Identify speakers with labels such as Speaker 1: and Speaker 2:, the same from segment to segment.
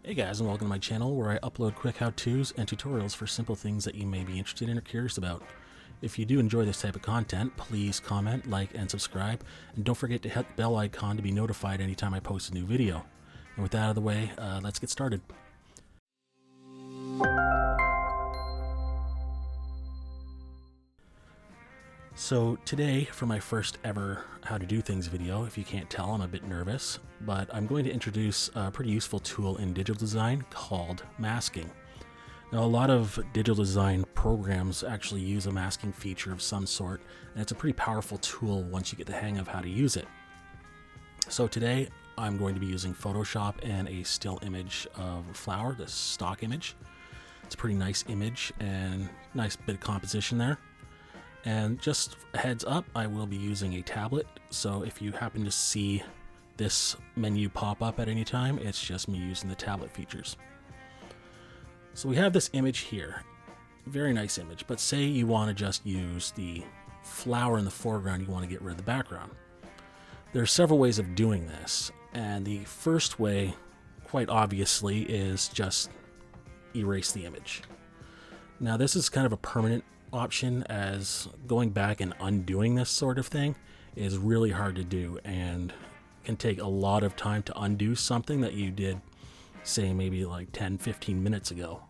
Speaker 1: Hey guys, and welcome to my channel where I upload quick how-tos and tutorials for simple things that you may be interested in or curious about. If you do enjoy this type of content, please comment, like, and subscribe, and don't forget to hit the bell icon to be notified anytime I post a new video. And with that out of the way, let's get started. So today, for my first ever how to do things video, if you can't tell, I'm a bit nervous, but I'm going to introduce a pretty useful tool in digital design called masking. Now, a lot of digital design programs actually use a masking feature of some sort, and it's a pretty powerful tool once you get the hang of how to use it. So today, I'm going to be using Photoshop and a still image of a flower, the stock image. It's a pretty nice image and nice bit of composition there. And just a heads up, I will be using a tablet, so if you happen to see this menu pop up at any time, it's just me using the tablet features. So we have this image here, very nice image, but say you want to just use the flower in the foreground, you want to get rid of the background. There are several ways of doing this, and the first way, quite obviously, is just erase the image. Now this is kind of a permanent option, as going back and undoing this sort of thing is really hard to do and can take a lot of time to undo something that you did, say, maybe like 10-15 minutes ago.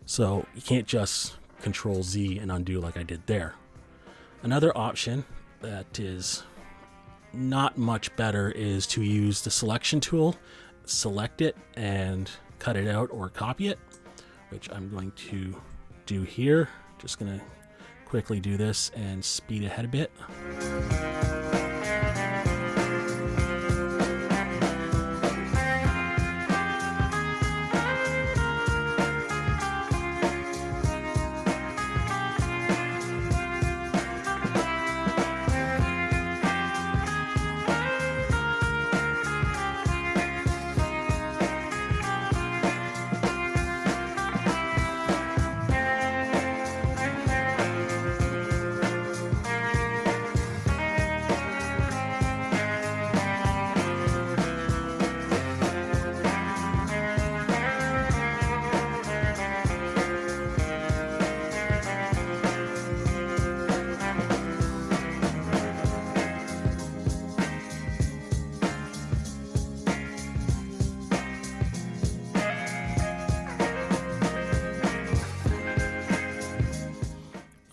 Speaker 1: So you can't just Control Z and undo like I did there. Another option that is not much better is to use the selection tool, select it and cut it out or copy it, which I'm going to do here. Just gonna quickly do this and speed ahead a bit.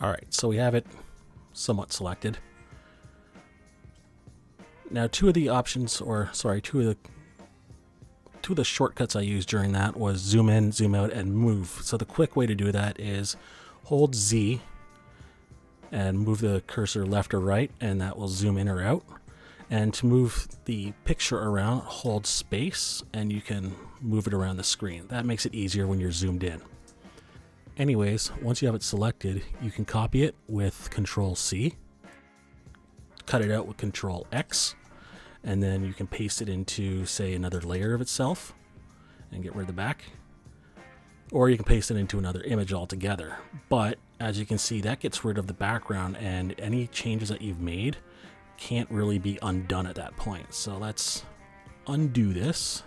Speaker 1: Alright, so we have it somewhat selected. Now two of the options, or sorry, two of the shortcuts I used during that was zoom in, zoom out, and move. So the quick way to do that is hold Z and move the cursor left or right, and that will zoom in or out. And to move the picture around, hold space and you can move it around the screen. That makes it easier when you're zoomed in. Anyways, once you have it selected, you can copy it with Control C, cut it out with Control X, and then you can paste it into, say, another layer of itself and get rid of the back. Or you can paste it into another image altogether. But as you can see, that gets rid of the background, and any changes that you've made can't really be undone at that point. So let's undo this.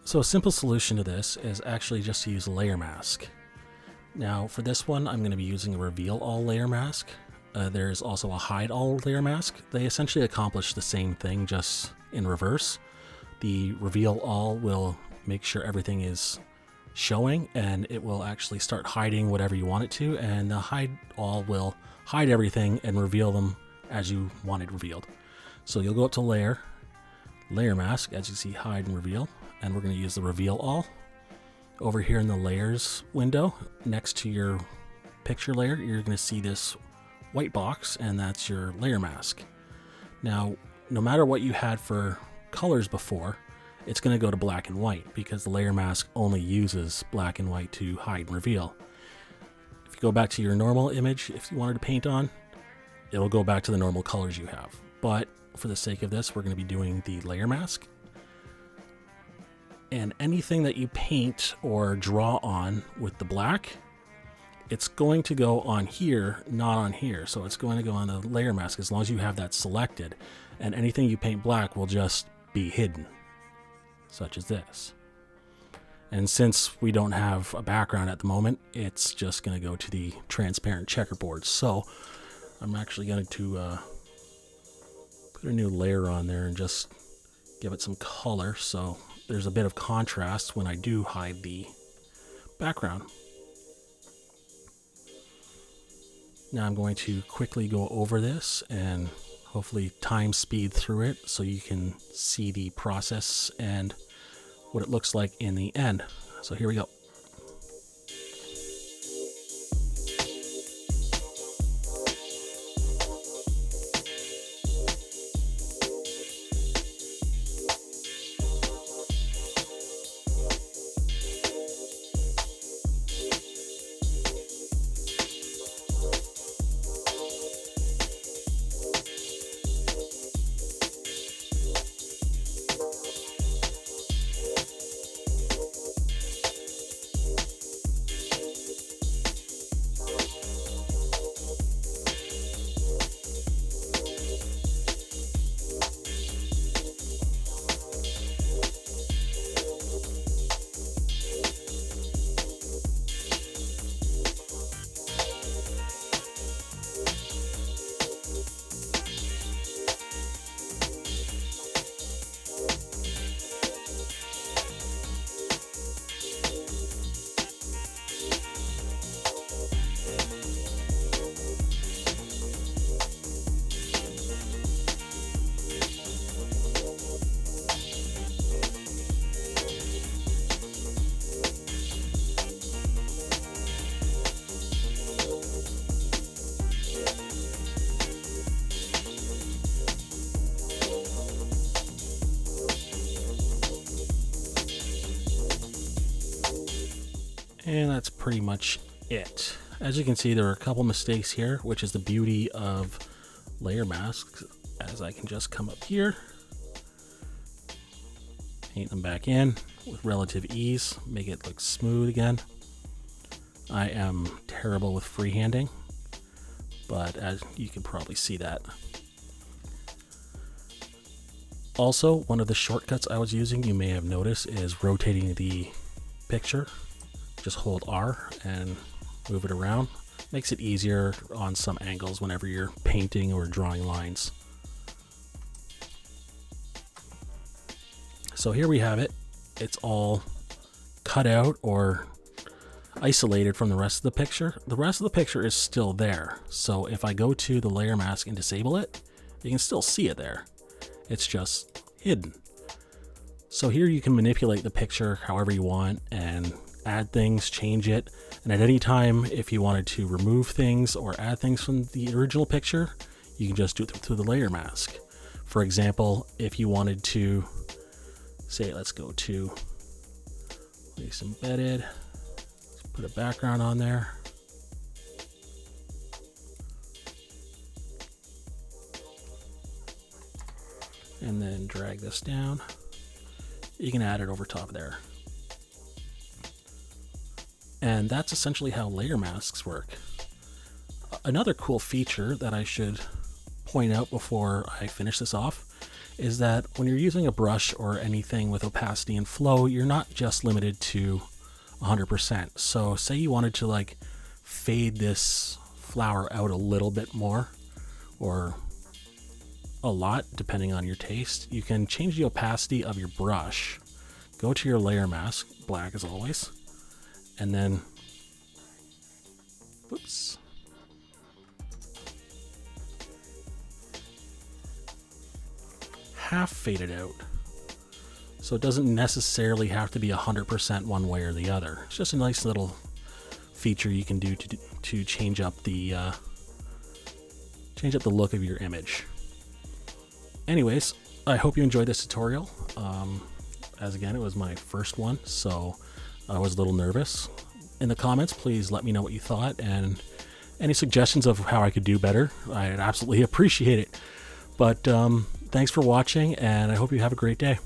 Speaker 1: So a simple solution to this is actually just to use a layer mask. Now for this one, I'm going to be using a reveal all layer mask. There's also a hide all layer mask. They essentially accomplish the same thing, just in reverse. The reveal all will make sure everything is showing, and it will actually start hiding whatever you want it to, and the hide all will hide everything and reveal them as you want it revealed. So you'll go up to layer mask, as you see, hide and reveal. And we're going to use the reveal all. Over here in the layers window, next to your picture layer, you're going to see this white box, and that's your layer mask. Now, no matter what you had for colors before, it's going to go to black and white because the layer mask only uses black and white to hide and reveal. If you go back to your normal image, if you wanted to paint on, it'll go back to the normal colors you have. But for the sake of this, we're going to be doing the layer mask. And anything that you paint or draw on with the black, it's going to go on here, not on here. So it's going to go on the layer mask as long as you have that selected. And anything you paint black will just be hidden, such as this. And since we don't have a background at the moment, it's just going to go to the transparent checkerboard. So I'm actually going to put a new layer on there and just give it some color so there's a bit of contrast when I do hide the background. Now I'm going to quickly go over this and hopefully time speed through it so you can see the process and what it looks like in the end. So here we go. And that's pretty much it. As you can see, there are a couple mistakes here, which is the beauty of layer masks, as I can just come up here, paint them back in with relative ease, make it look smooth again. I am terrible with freehanding, but as you can probably see that. Also, one of the shortcuts I was using, you may have noticed, is rotating the picture. Just hold R and move it around. Makes it easier on some angles whenever you're painting or drawing lines. So here we have it. It's all cut out or isolated from the rest of the picture. The rest of the picture is still there. So if I go to the layer mask and disable it, you can still see it there. It's just hidden. So here you can manipulate the picture however you want and add things, change it, and at any time if you wanted to remove things or add things from the original picture, you can just do it through the layer mask. For example, if you wanted to say, let's go to place embedded, let's put a background on there, and then drag this down, you can add it over top there. And that's essentially how layer masks work. Another cool feature that I should point out before I finish this off is that when you're using a brush or anything with opacity and flow, you're not just limited to 100%. So say you wanted to like fade this flower out a little bit more or a lot, depending on your taste, you can change the opacity of your brush. Go to your layer mask, black as always, and then, whoops, half fade it out. So it doesn't necessarily have to be 100% one way or the other. It's just a nice little feature you can do to change up the look of your image. Anyways, I hope you enjoyed this tutorial. As again, it was my first one, so I was a little nervous. In the comments, please let me know what you thought and any suggestions of how I could do better. I'd absolutely appreciate it. But thanks for watching, and I hope you have a great day.